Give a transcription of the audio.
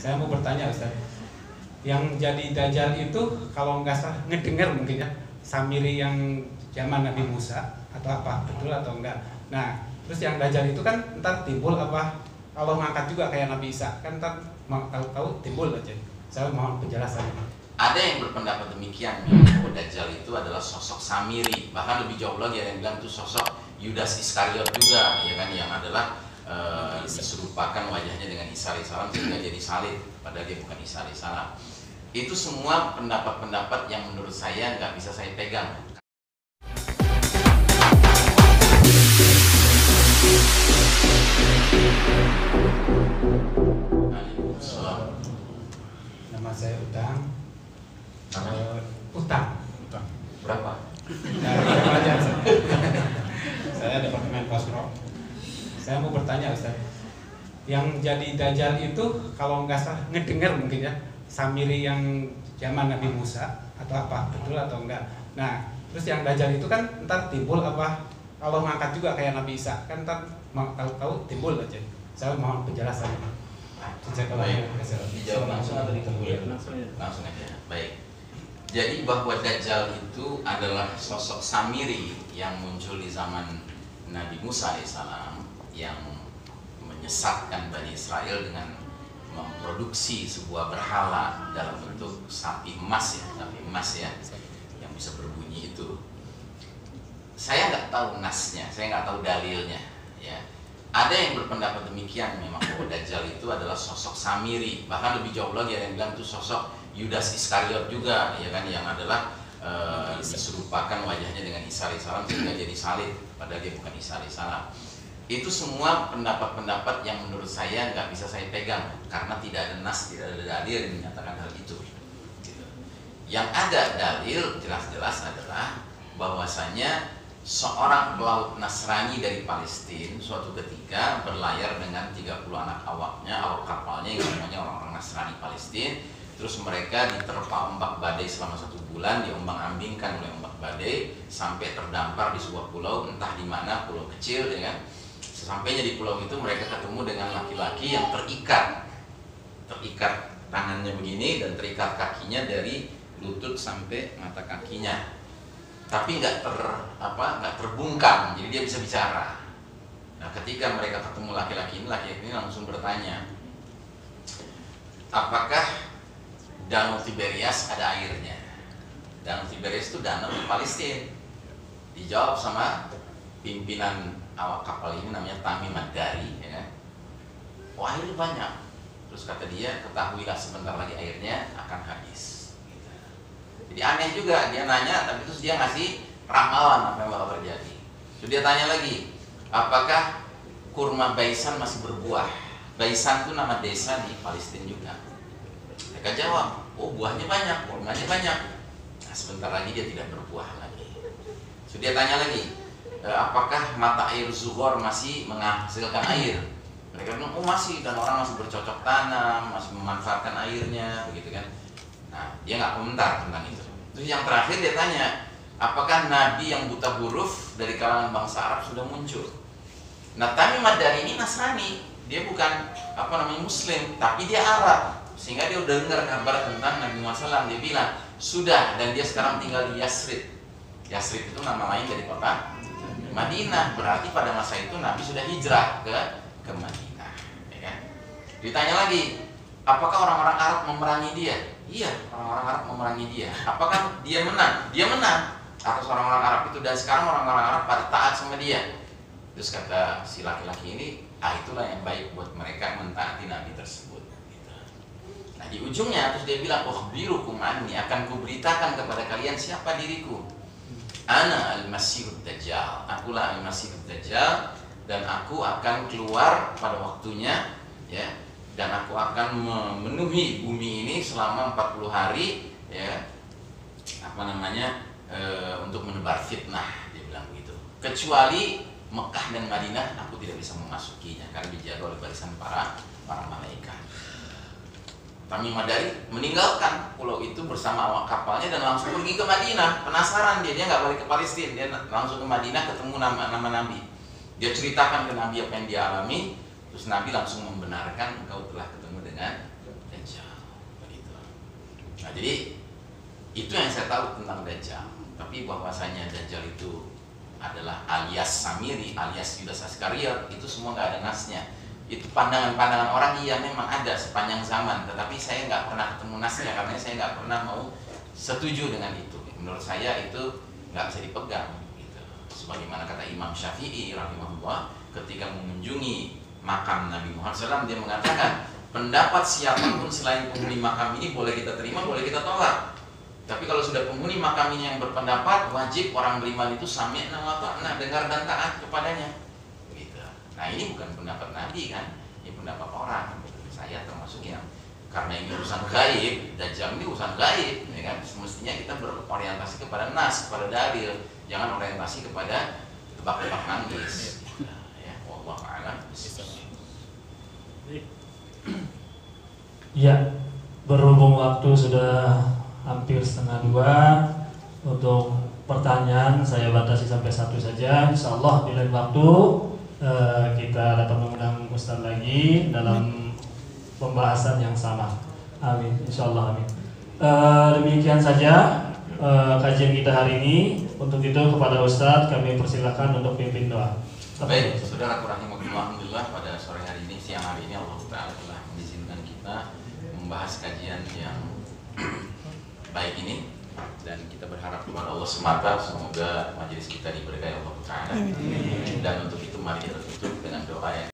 Saya mau bertanya Ustaz, yang jadi Dajjal itu kalau nggak salah ngedengar mungkin ya Samiri yang zaman Nabi Musa atau apa, betul atau enggak? Nah, terus yang Dajjal itu kan ntar timbul apa Allah ngangkat juga kayak Nabi Isa, kan ntar tahu-tahu timbul aja. Saya mohon penjelasannya. Ada yang berpendapat demikian, bahwa Dajjal itu adalah sosok Samiri, bahkan lebih jauh lagi ada yang bilang itu sosok Yudas Iskariot juga, ya kan, yang adalah diserupakan wajahnya dengan Isa alaihissalam sehingga jadi salib, padahal dia bukan Isa alaihissalam. Itu semua pendapat-pendapat yang menurut saya nggak bisa saya pegang. Nama saya Utang. Utang. Berapa? Dari Remaja. Saya Departemen Posro. Saya mau bertanya Ustaz, yang jadi Dajjal itu kalau nggak salah ngedengar mungkin ya Samiri yang zaman Nabi Musa atau apa, betul atau enggak? Nah, terus yang Dajjal itu kan ntar timbul apa Allah ngangkat juga kayak Nabi Isa, kan ntar tahu-tahu timbul aja. Saya mohon penjelasannya. Dijawab langsung atau ditunggu? Langsung aja. Baik. Jadi bahwa Dajjal itu adalah sosok Samiri yang muncul di zaman Nabi Musa alaihissalam, yang menyesatkan Bani Israel dengan memproduksi sebuah berhala dalam bentuk sapi emas ya, yang bisa berbunyi itu. Saya nggak tahu nasnya, saya nggak tahu dalilnya, ya. Ada yang berpendapat demikian memang bahwa Dajjal itu adalah sosok Samiri, bahkan lebih jauh lagi ada yang bilang itu sosok Yudas Iskariot juga, ya kan, yang adalah diserupakan wajahnya dengan Isa alaihissalam sehingga jadi salib, padahal dia bukan Isa alaihissalam. Itu semua pendapat-pendapat yang menurut saya nggak bisa saya pegang karena tidak ada nas, tidak ada dalil yang menyatakan hal itu. Gitu. Yang ada dalil jelas-jelas adalah bahwasanya seorang pelaut Nasrani dari Palestina suatu ketika berlayar dengan 30 anak awaknya, awak kapalnya yang semuanya orang-orang Nasrani Palestina. Terus mereka diterpa ombak badai selama 1 bulan, diombang-ambingkan oleh ombak badai sampai terdampar di sebuah pulau, entah di mana, pulau kecil, ya kan. Sesampainya di pulau itu mereka ketemu dengan laki-laki yang terikat tangannya begini dan terikat kakinya dari lutut sampai mata kakinya, tapi nggak terbungkam, jadi dia bisa bicara. Nah, ketika mereka ketemu laki-laki ini langsung bertanya, apakah Danau Tiberias ada airnya? Danau Tiberias itu danau di Palestina. Dijawab sama pimpinan awak kapal ini, namanya Tamim Ad-Dari, ya kan? Oh, airnya banyak. Terus kata dia, ketahuilah sebentar lagi airnya akan habis. Gitu. Jadi aneh juga, dia nanya, tapi terus dia ngasih ramalan apa yang bakal terjadi. Terus dia tanya lagi, apakah kurma Baisan masih berbuah? Baisan itu nama desa di Palestina juga. Mereka jawab, oh buahnya banyak, kurmanya banyak. Nah, sebentar lagi dia tidak berbuah lagi. Terus dia tanya lagi, apakah mata air Zuhor masih menghasilkan air? Mereka bilang, oh masih, dan orang masih bercocok tanam, masih memanfaatkan airnya, begitu kan. Nah, dia nggak komentar tentang itu. Terus yang terakhir dia tanya, apakah nabi yang buta huruf dari kalangan bangsa Arab sudah muncul? Nah, Tamim Ad-Dari ini Nasrani, dia bukan Muslim, tapi dia Arab, sehingga dia udah dengar kabar tentang Nabi Muhammad SAW. Dia bilang, sudah, dan dia sekarang tinggal di Yasrib. Yasrib itu nama lain dari kota Madinah, berarti pada masa itu Nabi sudah hijrah ke Madinah, ya kan? Ditanya lagi, apakah orang-orang Arab memerangi dia? Iya, orang-orang Arab memerangi dia. Apakah dia menang? Dia menang atas orang-orang Arab itu, dan sekarang orang-orang Arab pada taat sama dia. Terus kata si laki-laki ini, itulah yang baik buat mereka mentaati Nabi tersebut. Gitu. Nah, di ujungnya terus dia bilang, ukhbirukum anni, akan kuberitakan kepada kalian siapa diriku. Ana al-Masihud Dajjal, akulah al-Masihud Dajjal, dan aku akan keluar pada waktunya, ya, dan aku akan memenuhi bumi ini selama 40 hari, ya, untuk menebar fitnah, dia bilang begitu. Kecuali Mekah dan Madinah, aku tidak bisa memasukinya karena dijaga oleh barisan para malaikat. Tamim Ad-Dari meninggalkan pulau itu bersama awak kapalnya dan langsung pergi ke Madinah. Penasaran dia nggak balik ke Palestina, dia langsung ke Madinah ketemu nama Nabi. Dia ceritakan ke Nabi apa yang dia alami, terus Nabi langsung membenarkan, engkau telah ketemu dengan jadi itu yang saya tahu tentang Dajjal. Tapi bahwasanya Dajjal itu adalah alias Samiri, alias Yudas Iskariot, itu semua nggak ada nasnya. Itu pandangan-pandangan orang, iya memang ada sepanjang zaman, tetapi saya nggak pernah ketemu nasnya karena saya nggak pernah mau setuju dengan itu. Menurut saya itu nggak bisa dipegang. Gitu. Sebagaimana kata Imam Syafi'i rahimahullah, ketika mengunjungi makam Nabi Muhammad SAW, dia mengatakan pendapat siapapun selain penghuni makam ini boleh kita terima, boleh kita tolak. Tapi kalau sudah penghuni makam ini yang berpendapat, wajib orang beriman itu sami'na wa ta'na, dengar dan taat kepadanya. Gitu. Nah ini bukan pendapat Nabi kan, ini pendapat orang. Saya termasuk yang karena ini urusan gaib, Dajjal ini urusan gaib, ya kan? Semestinya kita berorientasi kepada nas, kepada dalil, jangan orientasi kepada tebak-tebak nangis. Ya, wallahu a'lam. Ya, berhubung waktu sudah hampir 1:30, untuk pertanyaan saya batasi sampai 1 saja. Insya Allah di lain waktu kita dapat mengundang Ustaz lagi dalam pembahasan yang sama. Amin, insya Allah, amin. Demikian saja kajian kita hari ini. Untuk itu kepada Ustaz kami persilakan untuk pimpin doa. Baik, saudara rahimakumullah, alhamdulillah pada sore hari ini, siang hari ini Allah Ta'ala telah mengizinkan kita membahas kajian yang baik ini, dan kita berharap kepada Allah semata semoga majelis kita diberkahi Allah Ta'ala. Dan untuk itu mari kita tutup dengan doa yang